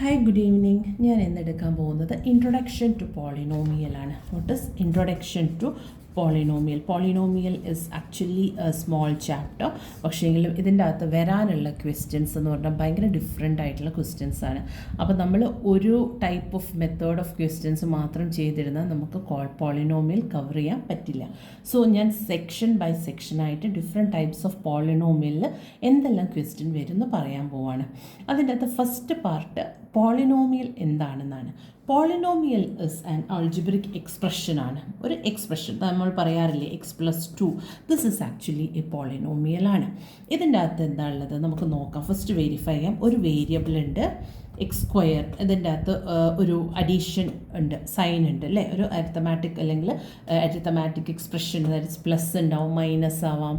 Hi good evening. ഞാൻ ഇന്നെടുക്കാൻ പോകുന്നത് ഇൻട്രൊഡക്ഷൻ ടു പോളിനോമിയലാണ്. What is introduction to polynomial? Polynomial is actually a small chapter. പക്ഷേങ്കിലും ഇതിൻ്റെ അകത്ത് വരാനുള്ള ക്വസ്റ്റ്യൻസ് എന്ന് പറഞ്ഞാൽ ഭയങ്കര ഡിഫറെൻ്റ് ആയിട്ടുള്ള ക്വസ്റ്റ്യൻസ് ആണ്. അപ്പോൾ നമ്മൾ ഒരു type of method of questions മാത്രം ചെയ്തിരുന്നാൽ നമുക്ക് പോളിനോമിയൽ കവർ ചെയ്യാൻ പറ്റില്ല. സോ ഞാൻ സെക്ഷൻ ബൈ സെക്ഷനായിട്ട് ഡിഫറെൻറ്റ് ടൈപ്സ് ഓഫ് പോളിനോമിയലിൽ എന്തെല്ലാം ക്വസ്റ്റ്യൻ വരും എന്ന് പറയാൻ പോവാണ്. അതിൻ്റെ അകത്ത് ഫസ്റ്റ് പാർട്ട് പോളിനോമിയൽ എന്താണെന്നാണ്. Polynomial is an algebraic expression ആണ്. ഒരു എക്സ്പ്രഷൻ നമ്മൾ പറയാറില്ലേ x+2, this is actually a polynomial ആണ്. ഇതിൻ്റെ അകത്ത് എന്താണുള്ളത് നമുക്ക് നോക്കാം. ഫസ്റ്റ് വെരിഫൈ ചെയ്യാം. ഒരു വേരിയബിൾ ഉണ്ട് x². ഇതിൻ്റെ അകത്ത് ഒരു അഡീഷൻ ഉണ്ട്, സൈൻ ഉണ്ട് അല്ലേ, ഒരു അരിത്തമാറ്റിക് അല്ലെങ്കിൽ അരിത്തമാറ്റിക് എക്സ്പ്രഷൻ, അതായത് പ്ലസ് ഉണ്ടാവും, മൈനസ് ആവാം,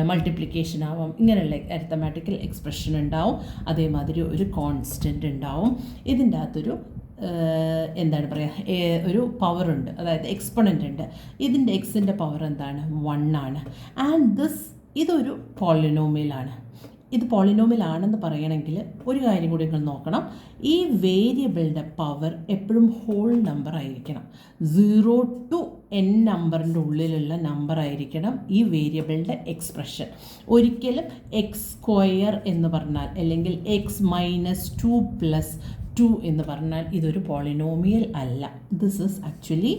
മൾട്ടിപ്ലിക്കേഷൻ ആവാം, ഇങ്ങനെയുള്ള അരിത്തമാറ്റിക്കൽ എക്സ്പ്രഷൻ ഉണ്ടാവും. അതേമാതിരി ഒരു കോൺസ്റ്റൻ്റ് ഉണ്ടാവും. ഇതിൻ്റെ അകത്തൊരു എന്താണ് പറയുക, ഒരു പവറുണ്ട്, അതായത് എക്സ്പൊണൻ്റ് ഉണ്ട്. ഇതിൻ്റെ എക്സിൻ്റെ പവർ എന്താണ്? 1 ആണ്. ആൻഡ് ഇതൊരു പോളിനോമിയലാണ്. ഇത് പോളിനോമിയൽ ആണെന്ന് പറയണമെങ്കിൽ ഒരു കാര്യം കൂടി നിങ്ങൾ നോക്കണം. ഈ വേരിയബിളിൻ്റെ പവർ എപ്പോഴും ഹോൾ നമ്പർ ആയിരിക്കണം. 0 to n നമ്പറിൻ്റെ ഉള്ളിലുള്ള നമ്പർ ആയിരിക്കണം ഈ വേരിയബിളിൻ്റെ എക്സ്പ്രഷൻ. ഒരിക്കലും x² എന്ന് പറഞ്ഞാൽ അല്ലെങ്കിൽ x-2 + 2 എന്ന് പറഞ്ഞാൽ ഇതൊരു പോളിനോമിയൽ അല്ല. ദിസ് ഇസ് ആക്ച്വലി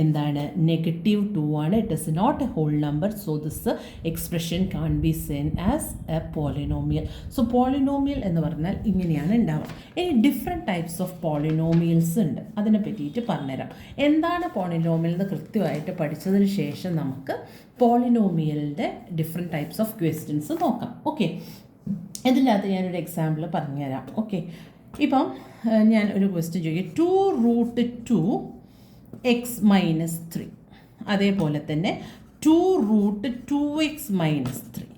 എന്താണ്? -2 ആണ്. It is not a whole number. So this expression can be seen as a polynomial. So polynomial എന്ന് പറഞ്ഞാൽ ഇങ്ങനെയാണ് ഉണ്ടാവുക. ഇനി ഡിഫറെൻറ്റ് ടൈപ്സ് ഓഫ് പോളിനോമിയൽസ് ഉണ്ട്. അതിനെ പറ്റിയിട്ട് പറഞ്ഞുതരാം. എന്താണ് പോളിനോമിയൽ എന്ന് കൃത്യമായിട്ട് പഠിച്ചതിന് ശേഷം നമുക്ക് പോളിനോമിയലിൻ്റെ ഡിഫറെൻറ്റ് ടൈപ്സ് ഓഫ് ക്വസ്റ്റ്യൻസ് നോക്കാം. ഓക്കെ, ഇതിനകത്ത് ഞാനൊരു എക്സാമ്പിൾ പറഞ്ഞുതരാം. ഓക്കെ, ഇപ്പം ഞാൻ ഒരു ക്വസ്റ്റ്യൻ ചോദിക്കാം. 2√2 x-3. അതേപോലെ തന്നെ 2√2x - 3.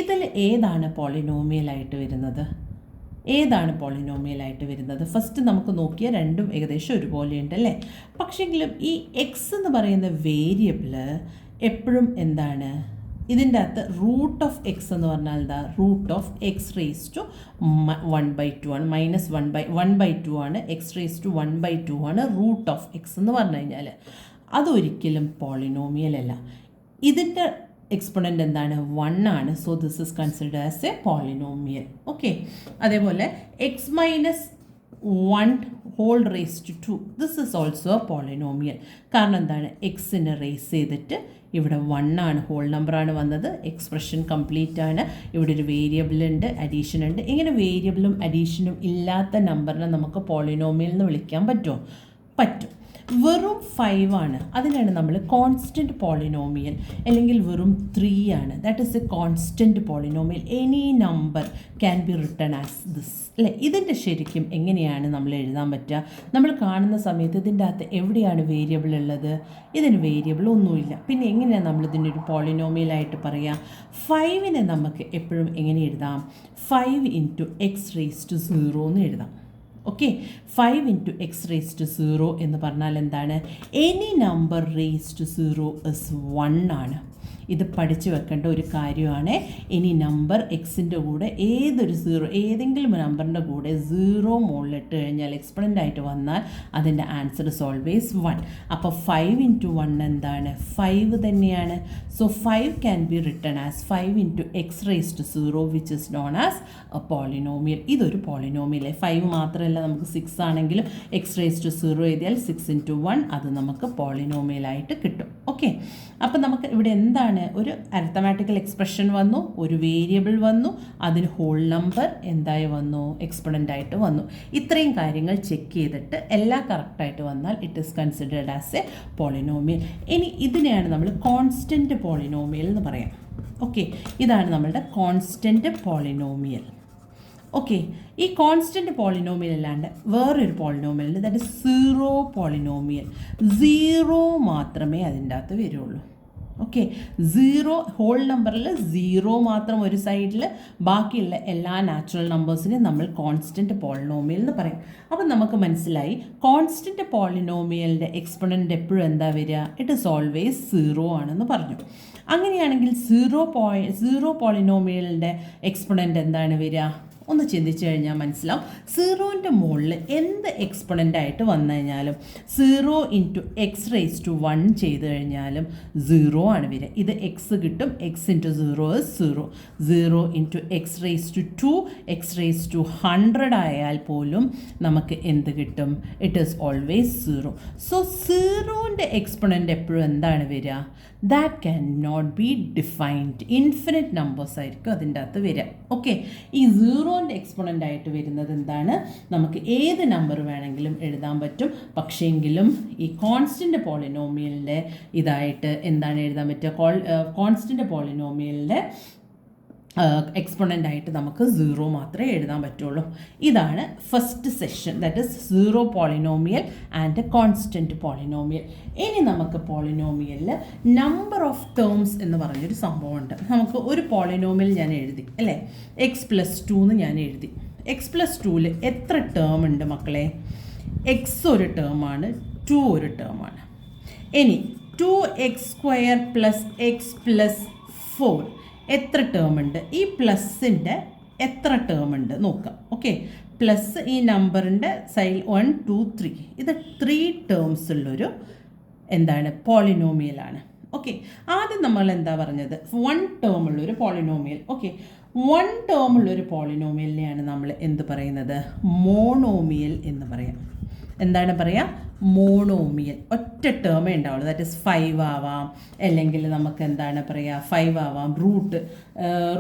ഇതിൽ ഏതാണ് പോളിനോമിയലായിട്ട് വരുന്നത്? ഫസ്റ്റ് നമുക്ക് നോക്കിയാൽ രണ്ടും ഏകദേശം ഒരുപോലെയുണ്ട് അല്ലേ? പക്ഷേങ്കിലും ഈ എക്സ് എന്ന് പറയുന്ന വേരിയബിള് എപ്പോഴും എന്താണ്? ഇതിൻ്റെ അകത്ത് √(x) എന്ന് പറഞ്ഞാൽ എന്താ? √(x⁻1/2) ആണ്. -1/2 ആണ്. x⁻1/2 ആണ് √(x) എന്ന് പറഞ്ഞു കഴിഞ്ഞാൽ. അതൊരിക്കലും പോളിനോമിയൽ അല്ല. ഇതിൻ്റെ എക്സ്പൊണൻ്റ് എന്താണ്? 1 ആണ്. So this is considered as a polynomial. Okay, അതേപോലെ x-1^2. This is also A polynomial. കാരണം എന്താണ്? എക്സിനെ റേസ് ചെയ്തിട്ട് ഇവിടെ 1 ആണ്, ഹോൾ നമ്പറാണ് വന്നത്. എക്സ്പ്രഷൻ കംപ്ലീറ്റ് ആണ്. ഇവിടെ ഒരു വേരിയബിൾ ഉണ്ട്, അഡീഷൻ ഉണ്ട്. ഇങ്ങനെ വേരിയബിളും അഡീഷനും ഇല്ലാത്ത നമ്പറിനെ നമുക്ക് പോളിനോമിയൽ എന്ന് വിളിക്കാൻ പറ്റുമോ? പറ്റും. വെറും 5 ആണ്. അതിനാണ് നമ്മൾ കോൺസ്റ്റൻറ്റ് പോളിനോമിയൽ. അല്ലെങ്കിൽ വെറും 3 ആണ്. That is A constant polynomial. Any number can be written as this അല്ലേ? ഇതിൻ്റെ ശരിക്കും എങ്ങനെയാണ് നമ്മൾ എഴുതാൻ പറ്റുക? നമ്മൾ കാണുന്ന സമയത്ത് ഇതിൻ്റെ അകത്ത് എവിടെയാണ് വേരിയബിൾ ഉള്ളത്? ഇതിന് വേരിയബിൾ ഒന്നുമില്ല. പിന്നെ എങ്ങനെയാണ് നമ്മൾ ഇതിനൊരു പോളിനോമിയലായിട്ട് പറയുക? 5നെ നമുക്ക് എപ്പോഴും എങ്ങനെ എഴുതാം? 5 × x⁻0 എന്ന് എഴുതാം. ഓക്കെ, 5 × x⁻0 എന്ന് പറഞ്ഞാൽ എന്താണ്? എനി നമ്പർ (0) ഇസ് 1 ആണ്. ഇത് പഠിച്ചു വെക്കേണ്ട ഒരു കാര്യമാണ്. ഇനി നമ്പർ എക്സിൻ്റെ കൂടെ ഏതെങ്കിലും നമ്പറിൻ്റെ കൂടെ 0 മുകളിലിട്ട് കഴിഞ്ഞാൽ എക്സ്പൊണൻ്റ് ആയിട്ട് വന്നാൽ അതിൻ്റെ ആൻസർ ഇസ് ഓൾവേസ് 1. അപ്പോൾ 5 × 1 എന്താണ്? 5 തന്നെയാണ്. So 5 can be written as 5 × x⁻0 which is known as a polynomial. ഇതൊരു പോളിനോമിയൽ. 5 മാത്രമല്ല, നമുക്ക് 6 ആണെങ്കിലും x⁻0 എഴുതിയാൽ 6 × 1 അത് നമുക്ക് പോളിനോമിയലായിട്ട് കിട്ടും. ഓക്കെ, അപ്പോൾ നമുക്ക് ഇവിടെ എന്താണ്? ഒരു അരിത്തമാറ്റിക്കൽ എക്സ്പ്രഷൻ വന്നു, ഒരു വേരിയബിൾ വന്നു, അതിന് ഹോൾ നമ്പർ എന്തായി വന്നു? എക്സ്പൊണൻ്റ് ആയിട്ട് വന്നു. ഇത്രയും കാര്യങ്ങൾ ചെക്ക് ചെയ്തിട്ട് എല്ലാം കറക്റ്റായിട്ട് വന്നാൽ it is considered as a polynomial. ഇനി ഇതിനെയാണ് നമ്മൾ കോൺസ്റ്റൻറ്റ് പോളിനോമിയൽ എന്ന് പറയാം. ഓക്കെ, ഇതാണ് നമ്മളുടെ കോൺസ്റ്റൻറ്റ് പോളിനോമിയൽ. ഓക്കെ, ഈ കോൺസ്റ്റൻറ്റ് പോളിനോമിയൽ അല്ലാണ്ട് വേറൊരു പോളിനോമിയൽ ഉണ്ട്, ദാറ്റ് ഇസ് 0 പോളിനോമിയൽ. 0 മാത്രമേ അതിൻ്റെ അകത്ത് വരുള്ളൂ. ഓക്കെ, 0 ഹോൾ നമ്പറിൽ 0 മാത്രം ഒരു സൈഡിൽ, ബാക്കിയുള്ള എല്ലാ നാച്ചുറൽ നമ്പേഴ്സിനെയും നമ്മൾ കോൺസ്റ്റൻറ്റ് പോളിനോമിയൽ എന്ന് പറയും. അപ്പം നമുക്ക് മനസ്സിലായി കോൺസ്റ്റൻറ്റ് പോളിനോമിയലിൻ്റെ എക്സ്പൊണൻ്റ് എപ്പോഴും എന്താ വരിക? ഇറ്റ് ഈസ് ഓൾവേസ് 0 ആണെന്ന് പറഞ്ഞു. അങ്ങനെയാണെങ്കിൽ 0 പോളിനോമിയലിൻ്റെ എക്സ്പൊണൻ്റ് എന്താണ് വരിക? ഒന്ന് ചിന്തിച്ചു കഴിഞ്ഞാൽ മനസ്സിലാവും. സീറോൻ്റെ മുകളിൽ എന്ത് എക്സ്പൊണൻ്റ് ആയിട്ട് വന്നു കഴിഞ്ഞാലും 0 ഇൻറ്റു എക്സ് റേസ് ടു 1 ചെയ്ത് കഴിഞ്ഞാലും 0 ആണ് വരിക. ഇത് എക്സ് കിട്ടും. X into 0 is 0. 0 into x raise to 2 x raise to 100 ആയാൽ പോലും നമുക്ക് എന്ത് കിട്ടും? It is always 0. സോ സീറോൻ്റെ എക്സ്പൊണൻ്റ് എപ്പോഴും എന്താണ് വരിക? That can not be defined. Infinite numbers ആയിരിക്കും അതിൻ്റെ അകത്ത് വരിക. ഓക്കെ, ഈ സീറോൻ്റെ എക്സ്പൊണൻ്റ് ആയിട്ട് വരുന്നത് എന്താണ്? നമുക്ക് ഏത് നമ്പർ വേണമെങ്കിലും എഴുതാൻ പറ്റും. പക്ഷേങ്കിലും ഈ കോൺസ്റ്റൻ്റ് പോളിനോമിയലിൻ്റെ ഇതായിട്ട് എന്താണ് എഴുതാൻ പറ്റുക? കോൺസ്റ്റൻ്റ് പോളിനോമിയലിൻ്റെ എക്സ്പൊണൻ്റ് ആയിട്ട് നമുക്ക് 0 മാത്രമേ എഴുതാൻ പറ്റുള്ളൂ. ഇതാണ് first session, that is zero polynomial and constant polynomial. ഇനി നമുക്ക് പോളിനോമിയലിൽ നമ്പർ ഓഫ് ടേംസ് എന്ന് പറഞ്ഞൊരു സംഭവമുണ്ട്. നമുക്ക് ഒരു പോളിനോമിയൽ ഞാൻ എഴുതി അല്ലേ, x+2 എന്ന് ഞാൻ എഴുതി. x+2ൽ എത്ര ടേം ഉണ്ട് മക്കളെ? x ഒരു ടേമാണ്, 2 ഒരു ടേമാണ്. ഇനി 2x² + x+4 എത്ര ടേം ഉണ്ട്? ഈ പ്ലസിൻ്റെ എത്ര ടേം ഉണ്ട് നോക്കാം. ഓക്കെ, പ്ലസ് ഈ നമ്പറിൻ്റെ സൈഡിൽ 1 2 3 ഇത് 3 ടേംസ് ഉള്ളൊരു എന്താണ് പോളിനോമിയലാണ്. ഓക്കെ, ആദ്യം നമ്മൾ എന്താ പറഞ്ഞത്? 1 ടേം ഉള്ളൊരു പോളിനോമിയൽ. ഓക്കെ, 1 ടേം ഉള്ളൊരു പോളിനോമിയലിനെയാണ് നമ്മൾ എന്ത് പറയുന്നത്? മോണോമിയൽ എന്ന് പറയാം. എന്താണ് പറയുക? മോണോമിയൽ. ഒറ്റ ടേമേ ഉണ്ടാവുള്ളൂ. ദാറ്റ് ഇസ് 5 ആവാം, അല്ലെങ്കിൽ നമുക്ക് എന്താണ് പറയുക 5 ആവാം.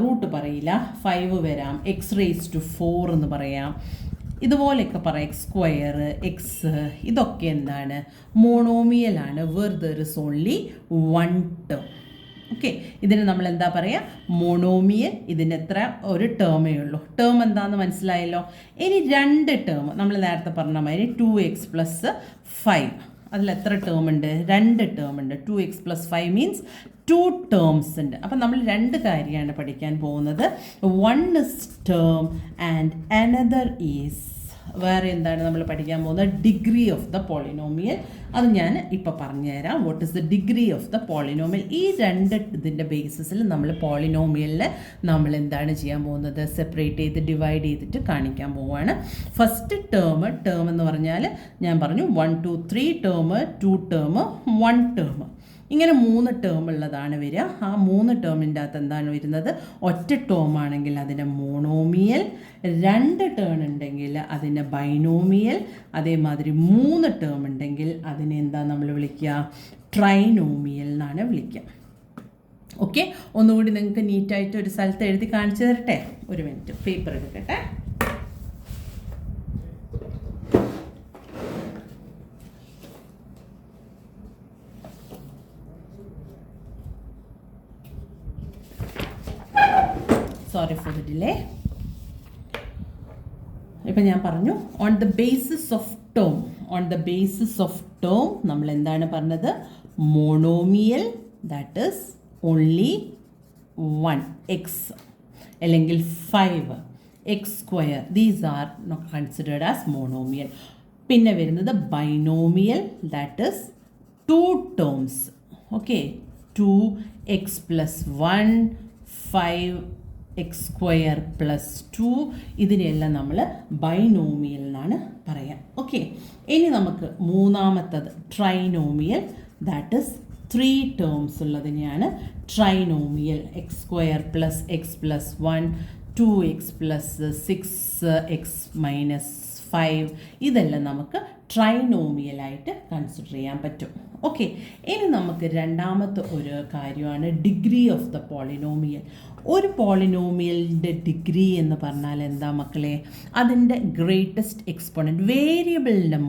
റൂട്ട് പറയില്ല, 5 വരാം. എക്സ് റേസ് ടു 4 എന്ന് പറയാം. ഇതുപോലെയൊക്കെ പറയാം. x², എക്സ്, ഇതൊക്കെ എന്താണ്? മോണോമിയലാണ്. Where there is only 1 term. Okay, ഇതിന് നമ്മൾ എന്താ പറയുക? മോണോമിയൽ. ഇതിന് എത്ര? ഒരു ടേമേ ഉള്ളൂ. ടേം എന്താണെന്ന് മനസ്സിലായല്ലോ. ഇനി 2 ടേം നമ്മൾ നേരത്തെ പറഞ്ഞ മാതിരി 2x + 5 അതിൽ എത്ര ടേം ഉണ്ട്? 2 ടേം ഉണ്ട്. 2x + 5 മീൻസ് 2 ടേംസ് ഉണ്ട്. അപ്പം നമ്മൾ 2 കാര്യമാണ് പഠിക്കാൻ പോകുന്നത്. 1 is term and another is വേറെ എന്താണ് നമ്മൾ പഠിക്കാൻ പോകുന്നത്? Degree of the polynomial. അത് ഞാൻ ഇപ്പോൾ പറഞ്ഞുതരാം. What is the degree of the polynomial? ഈ 2 ഇതിൻ്റെ ബേസിസിൽ നമ്മൾ പോളിനോമിയലിൽ നമ്മൾ എന്താണ് ചെയ്യാൻ പോകുന്നത്? സെപ്പറേറ്റ് ചെയ്ത് ഡിവൈഡ് ചെയ്തിട്ട് കാണിക്കാൻ പോവുകയാണ്. ഫസ്റ്റ് ടേം എന്ന് പറഞ്ഞാൽ ഞാൻ പറഞ്ഞു 1 2 3 ടേം, 2 ടേം, 1 ടേം. ഇങ്ങനെ 3 ടേം ഉള്ളതാണ് വരിക. ആ 3 ടേമിൻ്റെ അകത്ത് എന്താണ് വരുന്നത്? ഒറ്റ ടേം ആണെങ്കിൽ അതിൻ്റെ മോണോമിയൽ, 2 ടേം ഉണ്ടെങ്കിൽ അതിൻ്റെ ബൈനോമിയൽ, അതേമാതിരി 3 ടേം ഉണ്ടെങ്കിൽ അതിനെ എന്താ നമ്മൾ വിളിക്കുക? ട്രൈനോമിയൽ എന്നാണ് വിളിക്കുക. ഓക്കെ, ഒന്നുകൂടി നിങ്ങൾക്ക് നീറ്റായിട്ട് ഒരു സ്ഥലത്ത് എഴുതി കാണിച്ചു തരട്ടെ? ഒരു മിനിറ്റ്, പേപ്പർ എടുക്കട്ടെ. Sorry for the delay. ഇപ്പം ഞാൻ പറഞ്ഞു on the basis of term നമ്മൾ എന്താണ് പറഞ്ഞത്? Monomial, that is only 1 x അല്ലെങ്കിൽ 5 x². These are not considered as monomial. പിന്നെ വരുന്നത് binomial, that is 2 terms. Okay, 2x + 1 5x² + 2 ഇതിനെല്ലാം നമ്മൾ ബൈനോമിയൽ എന്നാണ് പറയാം. ഓക്കെ, ഇനി നമുക്ക് മൂന്നാമത്തത് ട്രൈനോമിയൽ, ദാറ്റ് ഇസ് 3 ടേംസ് ഉള്ളതിനെയാണ് trinomial. x² + x + 1 2x + 6x - 5 ഇതെല്ലാം നമുക്ക് ട്രൈനോമിയലായിട്ട് കൺസിഡർ ചെയ്യാൻ പറ്റും. ഓക്കെ, ഇനി നമുക്ക് രണ്ടാമത്തെ ഒരു കാര്യമാണ് ഡിഗ്രി ഓഫ് ദ പോളിനോമിയൽ. ഒരു പോളിനോമിയലിൻ്റെ ഡിഗ്രി എന്ന് പറഞ്ഞാൽ എന്താ മക്കളെ? അതിൻ്റെ ഗ്രേറ്റസ്റ്റ് എക്സ്പോണൻറ്റ്, വേരിയബിളിൻ്റെ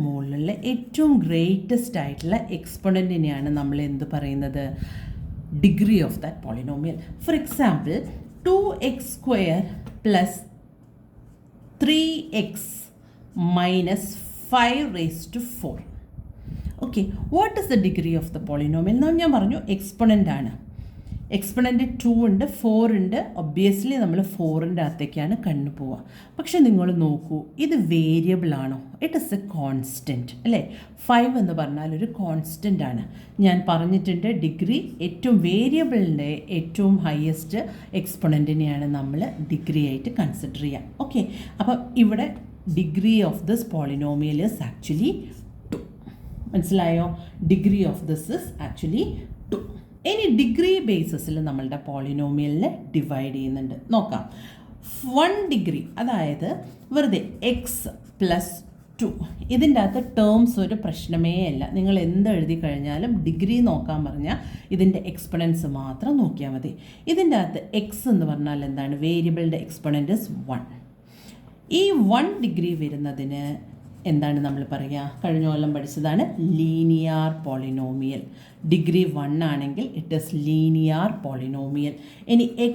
മുകളിലുള്ള ഏറ്റവും ഗ്രേറ്റസ്റ്റ് ആയിട്ടുള്ള എക്സ്പോണൻറ്റിനെയാണ് നമ്മൾ എന്ത് പറയുന്നത്? Degree of that polynomial. For example 2x² + 3x - 5⁴. Okay, what is the degree of the polynomial? ഞാൻ പറഞ്ഞു എക്സ്പൊണൻ്റ് ആണ്. എക്സ്പൊണൻ്റ് 2 ഉണ്ട്, 4 ഉണ്ട്. ഒബ്വിയസ്ലി നമ്മൾ 4ൻ്റെ അകത്തേക്കാണ് കണ്ണു പോവുക. പക്ഷെ നിങ്ങൾ നോക്കൂ, ഇത് വേരിയബിൾ ആണോ? ഇറ്റ് ഇസ് എ കോൺസ്റ്റൻറ്റ് അല്ലേ? 5 എന്ന് പറഞ്ഞാൽ ഒരു കോൺസ്റ്റൻ്റ് ആണ്. ഞാൻ പറഞ്ഞിട്ടുണ്ട് ഡിഗ്രി ഏറ്റവും വേരിയബിളിൻ്റെ ഏറ്റവും ഹയസ്റ്റ് എക്സ്പൊണൻറ്റിനെയാണ് നമ്മൾ ഡിഗ്രി ആയിട്ട് കൺസിഡർ ചെയ്യുക. ഓക്കെ, അപ്പം ഇവിടെ degree of this polynomial is actually 2. മനസ്സിലായോ? Degree of this is actually 2. ഇനി ഡിഗ്രി ബേസിസിൽ നമ്മളുടെ പോളിനോമിയലിനെ ഡിവൈഡ് ചെയ്യുന്നുണ്ട്. നോക്കാം. 1 ഡിഗ്രി, അതായത് വെറുതെ x+2, ഇതിൻ്റെ അകത്ത് ടേംസ് ഒരു പ്രശ്നമേ അല്ല. നിങ്ങൾ എന്ത് എഴുതി കഴിഞ്ഞാലും ഡിഗ്രി നോക്കാൻ പറഞ്ഞാൽ ഇതിൻ്റെ എക്സ്പൊണൻസ് മാത്രം നോക്കിയാൽ മതി. ഇതിൻ്റെ അകത്ത് എക്സ് എന്ന് പറഞ്ഞാൽ എന്താണ്? വേരിയബിളിൻ്റെ എക്സ്പൊണൻ്റ് ഇസ് 1. ഈ 1 ഡിഗ്രി വരുന്നതിന് എന്താണ് നമ്മൾ പറയുക? കഴിഞ്ഞ കൊല്ലം പഠിച്ചതാണ് ലീനിയർ പോളിനോമിയൽ. ഡിഗ്രി 1 ആണെങ്കിൽ ഇറ്റ് ഇസ് ലീനിയർ പോളിനോമിയൽ. ഇനി x²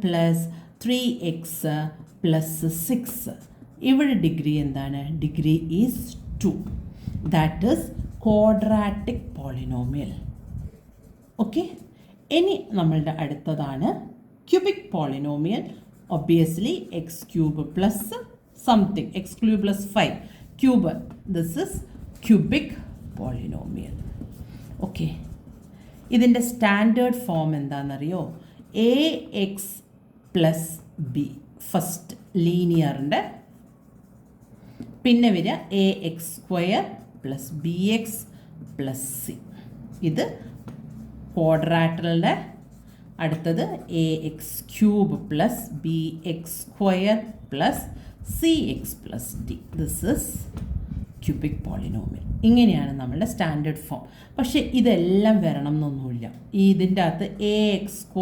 + 3x + 6, ഇവിടെ ഡിഗ്രി എന്താണ്? Degree is 2. That is quadratic polynomial. Okay, ഇനി നമ്മളുടെ അടുത്തതാണ് cubic polynomial. Obviously x³ + something, x³ + 5 cube. This is cubic polynomial. Okay, ഇതിൻ്റെ സ്റ്റാൻഡേർഡ് ഫോം എന്താണെന്നറിയോ? ax + b first ലീനിയറിൻ്റെ, പിന്നെ വരിക ax² + bx + c. ഇത് ക്വാഡ്രാറ്ററലിൻ്റെ. അടുത്തത് ax³ + bx² + cx + d. This is cubic polynomial. ഇങ്ങനെയാണ് നമ്മളുടെ സ്റ്റാൻഡേർഡ് ഫോം. പക്ഷേ ഇതെല്ലാം വരണം എന്നൊന്നുമില്ല. ഇതിൻ്റെ അകത്ത് ax²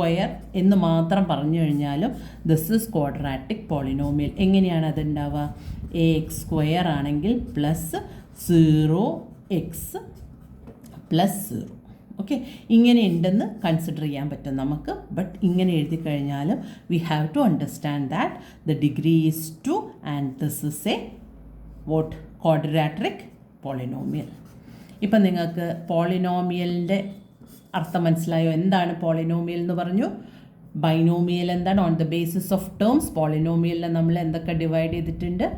എന്ന് മാത്രം പറഞ്ഞു കഴിഞ്ഞാലും ദിസ് ഇസ് ക്വാഡ്രാറ്റിക് പോളിനോമിയൽ. എങ്ങനെയാണ് അതുണ്ടാവുക? ax² ആണെങ്കിൽ +0x + 0. ഓക്കെ, ഇങ്ങനെ ഉണ്ടെന്ന് കൺസിഡർ ചെയ്യാൻ പറ്റും നമുക്ക്. ബട്ട് ഇങ്ങനെ എഴുതി കഴിഞ്ഞാലും we have to understand that the degree is 2 and this is a what quadratic polynomial. ഇപ്പം നിങ്ങൾക്ക് പോളിനോമിയലിൻ്റെ അർത്ഥം മനസ്സിലായോ? എന്താണ് പോളിനോമിയൽ എന്ന് പറഞ്ഞു? ബൈനോമിയൽ എന്താണ്? On the basis of terms. പോളിനോമിയലിനെ നമ്മൾ എന്തൊക്കെ ഡിവൈഡ് ചെയ്തിട്ടുണ്ട്?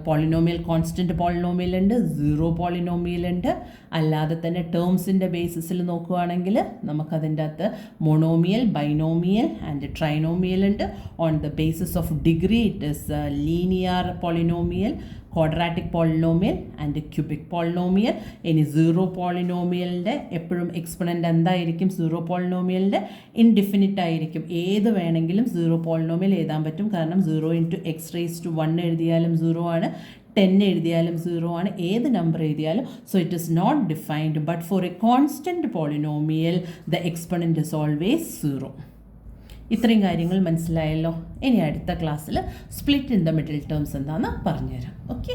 പോളിനോമിയൽ, കോൺസ്റ്റൻറ്റ് പോളിനോമിയൽ ഉണ്ട്, 0 പോളിനോമിയൽ ഉണ്ട്. അല്ലാതെ തന്നെ ടേംസിൻ്റെ ബേസിസിൽ നോക്കുകയാണെങ്കിൽ നമുക്കതിൻ്റെ അകത്ത് മോണോമിയൽ, ബൈനോമിയൽ ആൻഡ് ട്രൈനോമിയൽ ഉണ്ട്. On the basis of degree it is linear polynomial, quadratic polynomial and cubic polynomial. ഇനി 0 പോളിനോമിയലിൻ്റെ എപ്പോഴും എക്സ്പൊണൻ്റ് എന്തായിരിക്കും? 0 പോളിനോമിയലിൻ്റെ ഇൻഡിഫിനിറ്റ് ആയിരിക്കും. ഏത് വേണമെങ്കിലും 0 പോളിനോമിയൽ എഴുതാൻ പറ്റും. കാരണം 0 × x⁻1 എഴുതിയാലും 0 ആണ്, 10 എഴുതിയാലും 0 ആണ്, ഏത് നമ്പർ എഴുതിയാലും. So it is not defined. But for a constant polynomial the exponent is always 0. ഇത്രയും കാര്യങ്ങൾ മനസ്സിലായല്ലോ. ഇനി അടുത്ത ക്ലാസ്സിൽ split in the middle terms എന്താണെന്ന് പറഞ്ഞുതരാം. ഓക്കെ.